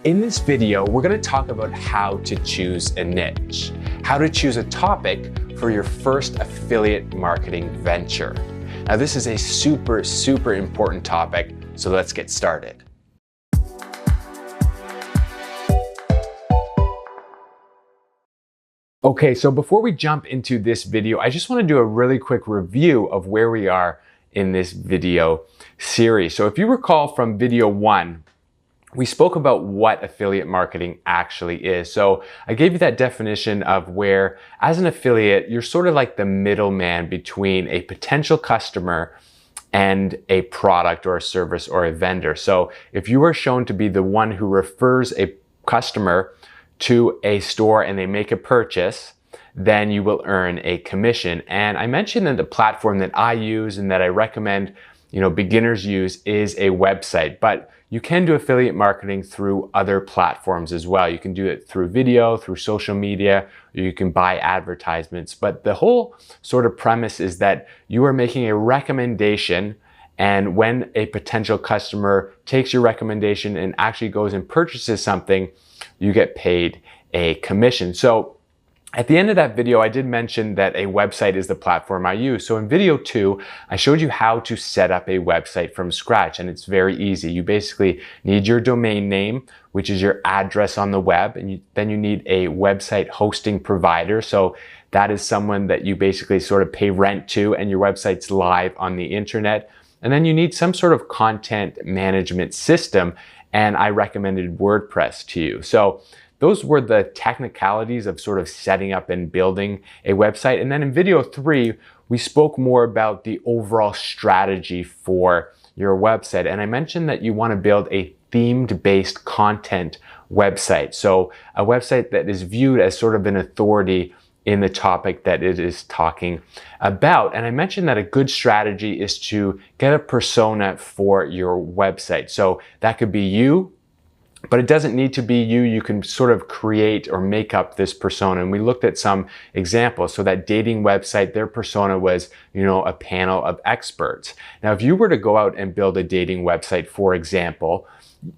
In this video, we're going to talk about how to choose a niche, how to choose a topic for your first affiliate marketing venture. Now, this is a super important topic, so let's get started. Okay, so before we jump into this video, I just want to do a really quick review of where we are in this video series. So if you recall from video 1, we spoke about what affiliate marketing actually is. So I gave you that definition of where, as an affiliate, you're sort of like the middleman between a potential customer and a product or a service or a vendor. So if you are shown to be the one who refers a customer to a store and they make a purchase, then you will earn a commission. And I mentioned that the platform that I use and that I recommend beginners use is a website, but you can do affiliate marketing through other platforms as well. You can do it through video, through social media, or you can buy advertisements. But the whole sort of premise is that you are making a recommendation, and when a potential customer takes your recommendation and actually goes and purchases something, you get paid a commission. So at the end of that video, I did mention that a website is the platform I use. So in video 2, I showed you how to set up a website from scratch, and it's very easy. You basically need your domain name, which is your address on the web, and then you need a website hosting provider. So that is someone that you basically sort of pay rent to, and your website's live on the internet. And then you need some sort of content management system, and I recommended WordPress to you. So those were the technicalities of sort of setting up and building a website. And then in video 3, we spoke more about the overall strategy for your website. And I mentioned that you want to build a themed-based content website. So a website that is viewed as sort of an authority in the topic that it is talking about. And I mentioned that a good strategy is to get a persona for your website. So that could be you, but it doesn't need to be you. You can sort of create or make up this persona. And we looked at some examples. So that dating website, their persona was, a panel of experts. Now, if you were to go out and build a dating website, for example,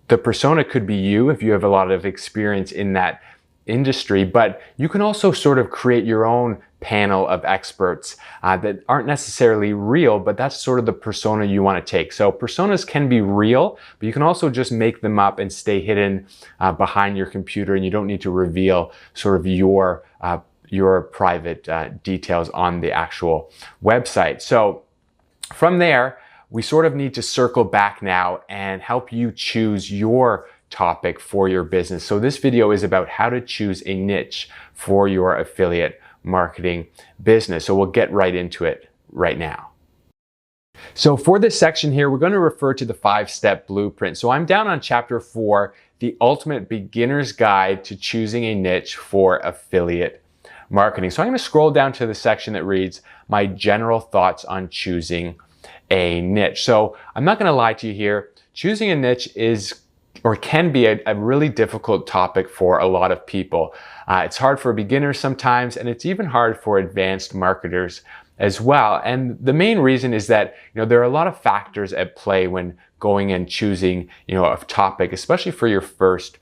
the persona could be you if you have a lot of experience in that industry, but you can also sort of create your own panel of experts that aren't necessarily real, but that's sort of the persona you want to take. So personas can be real, but you can also just make them up and stay hidden behind your computer, and you don't need to reveal sort of your private details on the actual website. So from there, we sort of need to circle back now and help you choose your topic for your business. So this video is about how to choose a niche for your affiliate marketing business. So we'll get right into it right now. So for this section here, we're going to refer to the 5-step blueprint. So I'm down on chapter 4, the ultimate beginner's guide to choosing a niche for affiliate marketing. So I'm going to scroll down to the section that reads my general thoughts on choosing a niche. So I'm not going to lie to you here. Choosing a niche is or can be a really difficult topic for a lot of people. It's hard for beginners sometimes, and it's even hard for advanced marketers as well. And the main reason is that there are a lot of factors at play when going and choosing a topic, especially for your first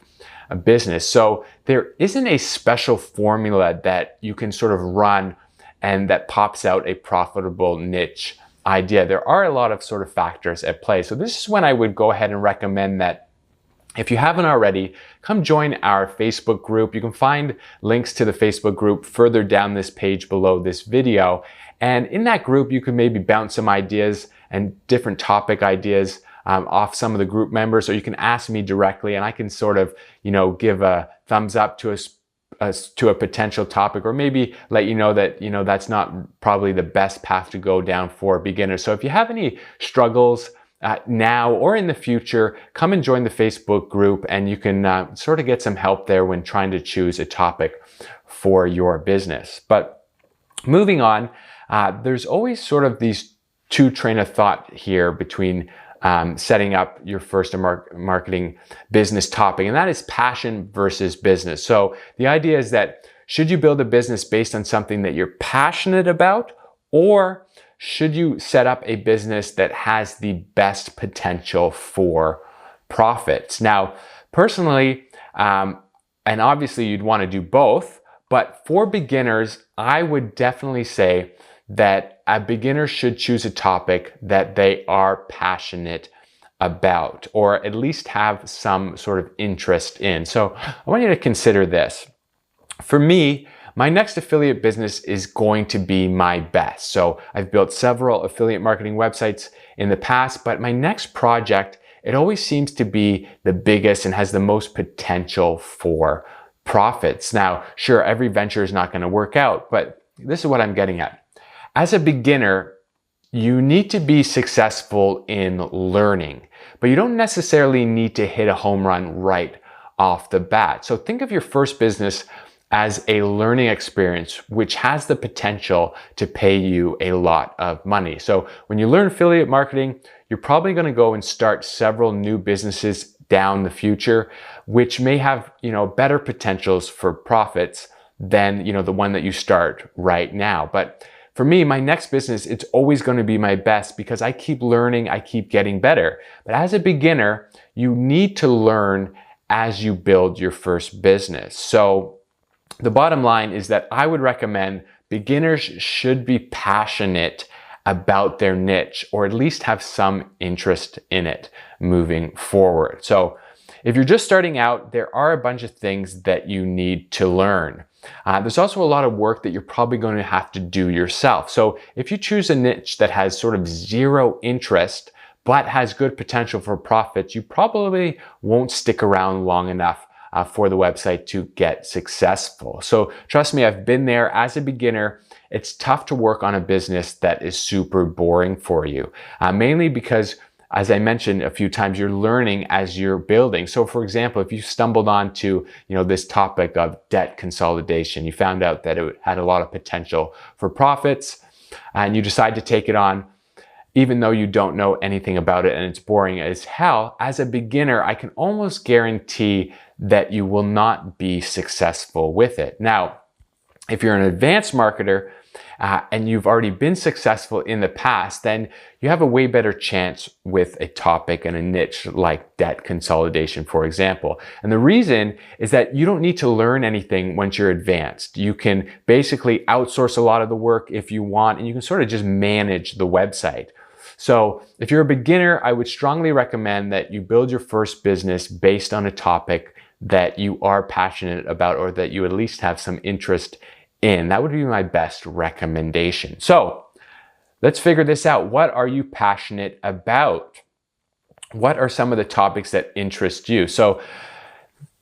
business. So there isn't a special formula that you can sort of run and that pops out a profitable niche idea. There are a lot of sort of factors at play. So this is when I would go ahead and recommend that if you haven't already, come join our Facebook group. You can find links to the Facebook group further down this page below this video. And in that group, you can maybe bounce some ideas and different topic ideas off some of the group members, or you can ask me directly and I can sort of, give a thumbs up to a potential topic, or maybe let you know that, that's not probably the best path to go down for beginners. So if you have any struggles, now or in the future, come and join the Facebook group, and you can sort of get some help there when trying to choose a topic for your business. But moving on, there's always sort of these two train of thought here between setting up your first marketing business topic, and that is passion versus business. So the idea is that should you build a business based on something that you're passionate about, or should you set up a business that has the best potential for profits? Now, Personally, and obviously you'd want to do both, but for beginners, I would definitely say that a beginner should choose a topic that they are passionate about, or at least have some sort of interest in. So I want you to consider this. For me, my next affiliate business is going to be my best. So I've built several affiliate marketing websites in the past, but my next project, it always seems to be the biggest and has the most potential for profits. Now, sure, every venture is not going to work out, but this is what I'm getting at. As a beginner, you need to be successful in learning, but you don't necessarily need to hit a home run right off the bat. So think of your first business as a learning experience, which has the potential to pay you a lot of money. So when you learn affiliate marketing, you're probably going to go and start several new businesses down the future, which may have, better potentials for profits than, the one that you start right now. But for me, my next business, it's always going to be my best because I keep learning, I keep getting better. But as a beginner, you need to learn as you build your first business. So the bottom line is that I would recommend beginners should be passionate about their niche, or at least have some interest in it moving forward. So if you're just starting out, there are a bunch of things that you need to learn. There's also a lot of work that you're probably going to have to do yourself. So if you choose a niche that has sort of zero interest, but has good potential for profits, you probably won't stick around long enough for the website to get successful. So trust me, I've been there as a beginner. It's tough to work on a business that is super boring for you, mainly because, as I mentioned a few times, you're learning as you're building. So for example, if you stumbled onto, this topic of debt consolidation, you found out that it had a lot of potential for profits, and you decide to take it on, even though you don't know anything about it and it's boring as hell. As a beginner, I can almost guarantee that you will not be successful with it. Now, if you're an advanced marketer, and you've already been successful in the past, then you have a way better chance with a topic and a niche like debt consolidation, for example. And the reason is that you don't need to learn anything once you're advanced. You can basically outsource a lot of the work if you want, and you can sort of just manage the website. So if you're a beginner, I would strongly recommend that you build your first business based on a topic that you are passionate about, or that you at least have some interest in. That would be my best recommendation. So let's figure this out. What are you passionate about? What are some of the topics that interest you? So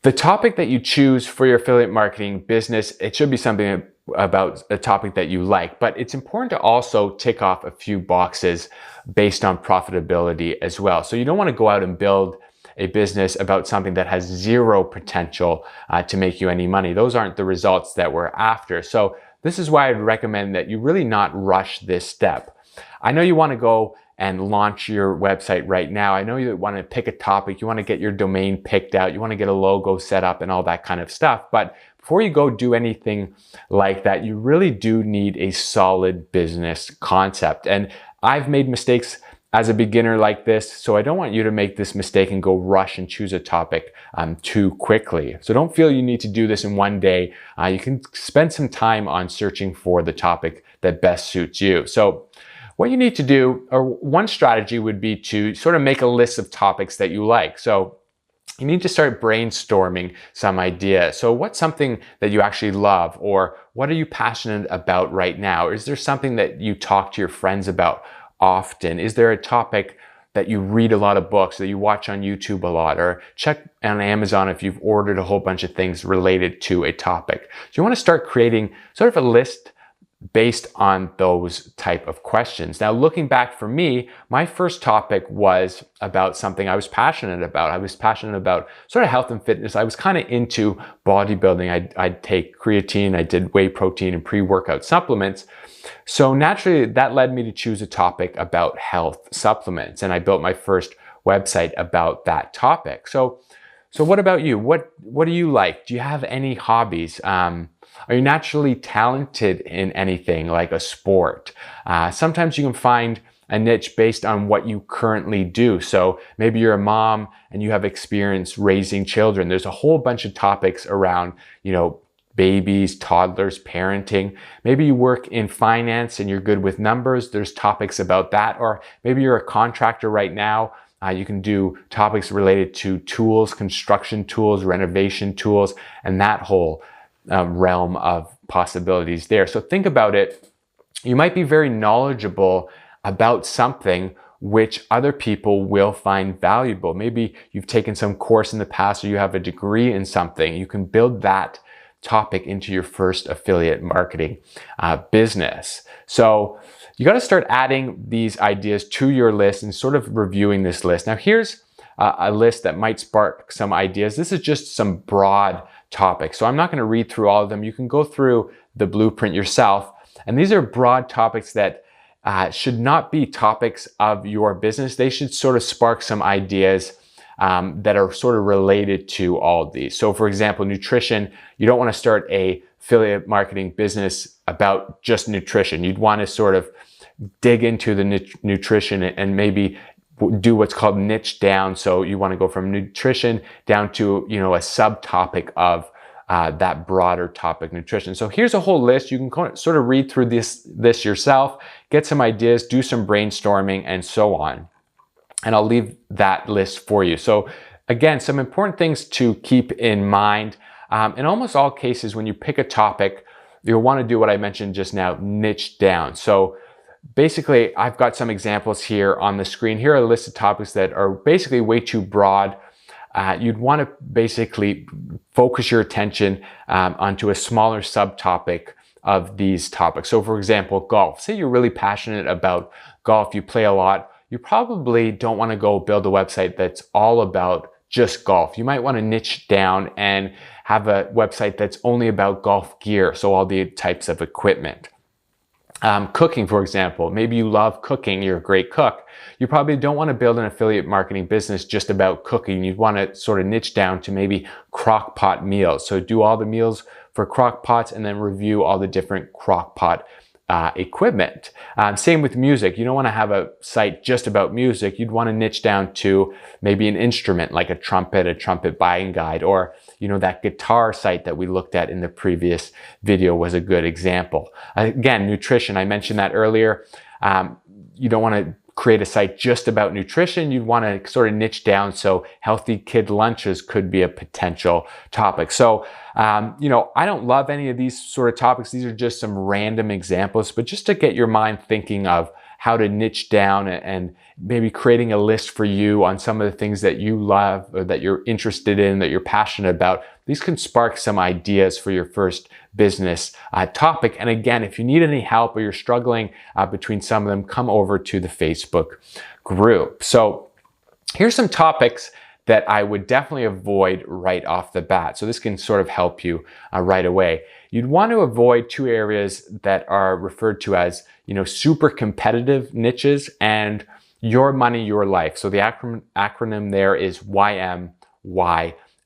the topic that you choose for your affiliate marketing business, it should be something about a topic that you like, but it's important to also tick off a few boxes based on profitability as well. So you don't want to go out and build a business about something that has zero potential to make you any money. Those aren't the results that we're after. So this is why I'd recommend that you really not rush this step. I know you want to go and launch your website right now. I know you want to pick a topic, you want to get your domain picked out, you want to get a logo set up and all that kind of stuff. But before you go do anything like that, you really do need a solid business concept. And I've made mistakes as a beginner like this, so I don't want you to make this mistake and go rush and choose a topic too quickly. So don't feel you need to do this in one day. You can spend some time on searching for the topic that best suits you. So what you need to do, or one strategy would be to sort of make a list of topics that you like. So you need to start brainstorming some idea. So what's something that you actually love, or what are you passionate about right now? Is there something that you talk to your friends about often? Is there a topic that you read a lot of books, that you watch on YouTube a lot, or check on Amazon if you've ordered a whole bunch of things related to a topic? So you want to start creating sort of a list based on those type of questions. Now, looking back for me, my first topic was about something I was passionate about. I was passionate about sort of health and fitness. I was kind of into bodybuilding. I'd take creatine, I did whey protein and pre-workout supplements. So naturally, that led me to choose a topic about health supplements. And I built my first website about that topic. So what about you? What do you like? Do you have any hobbies? Are you naturally talented in anything like a sport? Sometimes you can find a niche based on what you currently do. So maybe you're a mom and you have experience raising children. There's a whole bunch of topics around, babies, toddlers, parenting. Maybe you work in finance and you're good with numbers. There's topics about that. Or maybe you're a contractor right now. You can do topics related to tools, construction tools, renovation tools, and that whole realm of possibilities there. So think about it. You might be very knowledgeable about something which other people will find valuable. Maybe you've taken some course in the past or you have a degree in something. You can build that topic into your first affiliate marketing business. So you got to start adding these ideas to your list and sort of reviewing this list. Now here's a list that might spark some ideas. This is just some broad topics. So I'm not going to read through all of them. You can go through the blueprint yourself. And these are broad topics that should not be topics of your business. They should sort of spark some ideas that are sort of related to all of these. So for example, nutrition, you don't want to start a affiliate marketing business about just nutrition. You'd want to sort of dig into the nutrition and maybe do what's called niche down. So you want to go from nutrition down to, a subtopic of that broader topic, nutrition. So here's a whole list. You can sort of read through this yourself, get some ideas, do some brainstorming, and so on. And I'll leave that list for you. So again, some important things to keep in mind. In almost all cases, when you pick a topic, you'll want to do what I mentioned just now, niche down. So basically, I've got some examples here on the screen. Here are a list of topics that are basically way too broad. You'd want to basically focus your attention onto a smaller subtopic of these topics. So for example, golf. Say you're really passionate about golf, you play a lot. You probably don't want to go build a website that's all about just golf. You might want to niche down and have a website that's only about golf gear, so all the types of equipment. Cooking, for example, maybe you love cooking, you're a great cook. You probably don't want to build an affiliate marketing business just about cooking. You'd want to sort of niche down to maybe crock pot meals. So do all the meals for crock pots and then review all the different crock pot equipment. Same with music. You don't want to have a site just about music. You'd want to niche down to maybe an instrument like a trumpet buying guide, or that guitar site that we looked at in the previous video was a good example. Again, nutrition, I mentioned that earlier. You don't want to create a site just about nutrition. You'd want to sort of niche down, so healthy kid lunches could be a potential topic. So I don't love any of these sort of topics. These are just some random examples, but just to get your mind thinking of how to niche down and maybe creating a list for you on some of the things that you love or that you're interested in, that you're passionate about. These can spark some ideas for your first business topic. And again, if you need any help or you're struggling between some of them, come over to the Facebook group. So here's some topics that I would definitely avoid right off the bat. So this can sort of help you right away. You'd want to avoid two areas that are referred to as, super competitive niches and your money, your life. So the acronym there is YMYL.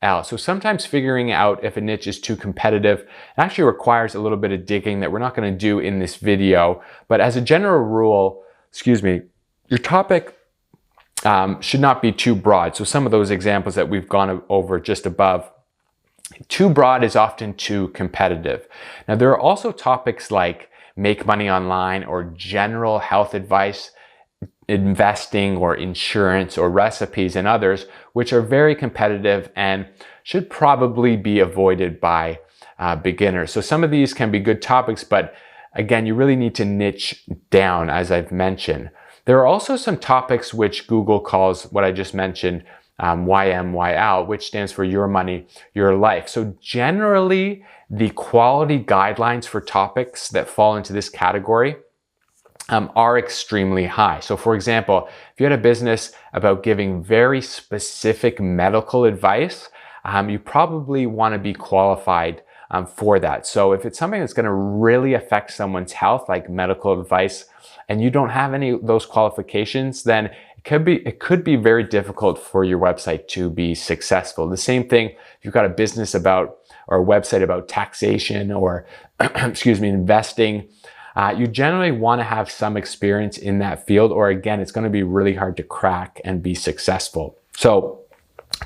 So sometimes figuring out if a niche is too competitive actually requires a little bit of digging that we're not going to do in this video. But as a general rule, your topic should not be too broad. So some of those examples that we've gone over just above, too broad is often too competitive. Now, there are also topics like make money online or general health advice, investing or insurance or recipes and others, which are very competitive and should probably be avoided by beginners. So some of these can be good topics, but again, you really need to niche down, as I've mentioned. There are also some topics which Google calls what I just mentioned, YMYL, which stands for your money, your life. So generally, the quality guidelines for topics that fall into this category are extremely high. So for example, if you had a business about giving very specific medical advice, you probably want to be qualified for that. So if it's something that's going to really affect someone's health, like medical advice, and you don't have any of those qualifications, then it could be very difficult for your website to be successful. The same thing if you've got a business about or a website about taxation or investing. you generally want to have some experience in that field, or again, it's going to be really hard to crack and be successful. So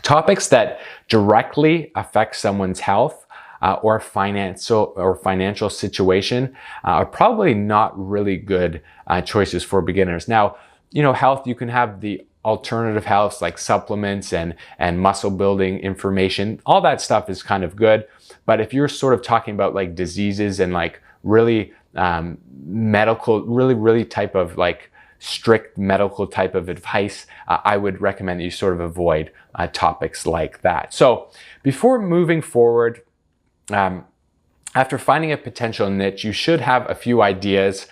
topics that directly affect someone's health or financial situation are probably not really good choices for beginners. Now, health, you can have the alternative health like supplements and muscle building information. All that stuff is kind of good. But if you're sort of talking about like diseases and like really medical, really type of like strict medical type of advice, I would recommend that you sort of avoid topics like that. So before moving forward, after finding a potential niche, you should have a few ideas.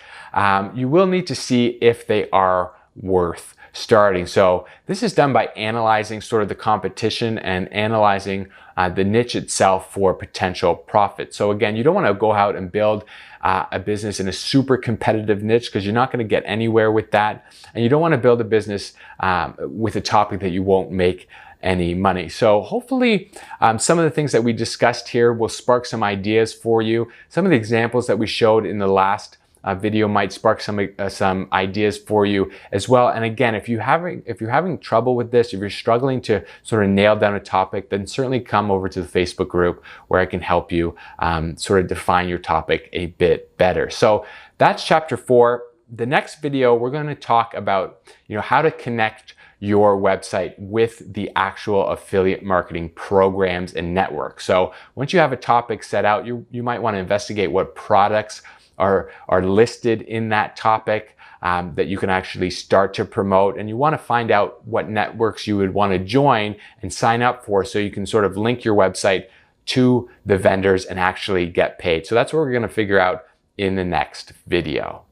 You will need to see if they are worth starting. So this is done by analyzing sort of the competition and analyzing the niche itself for potential profit. So again, you don't want to go out and build a business in a super competitive niche, because you're not going to get anywhere with that. And you don't want to build a business with a topic that you won't make any money. So hopefully some of the things that we discussed here will spark some ideas for you. Some of the examples that we showed in the last video might spark some ideas for you as well. And again, if you're having trouble with this, if you're struggling to sort of nail down a topic, then certainly come over to the Facebook group where I can help you sort of define your topic a bit better. So that's chapter 4. The next video, we're going to talk about how to connect your website with the actual affiliate marketing programs and networks. So once you have a topic set out, you might want to investigate what products are listed in that topic that you can actually start to promote. And you want to find out what networks you would want to join and sign up for, so you can sort of link your website to the vendors and actually get paid. So that's what we're going to figure out in the next video.